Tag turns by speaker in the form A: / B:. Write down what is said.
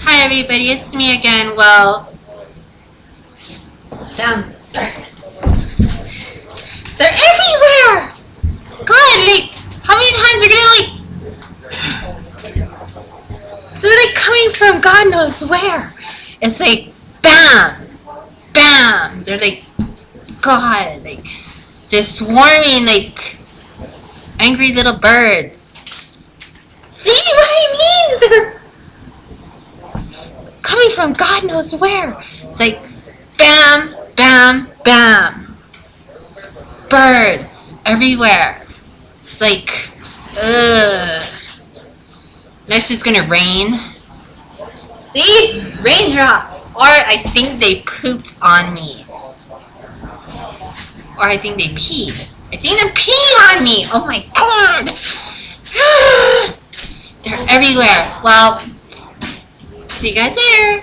A: Hi everybody, it's me again. Well, damn, they're everywhere. God, like, how many times they're like coming from God knows where. It's like, bam, bam. They're like, God, like, just swarming like angry little birds. See what I mean? They're coming from God knows where. It's like, bam, bam, bam. Birds everywhere. It's like, ugh. Next it's gonna rain. See? Raindrops. Or I think they pooped on me. Or I think they peed. I think they peed on me. Oh my god. They're everywhere. Well, see you guys later.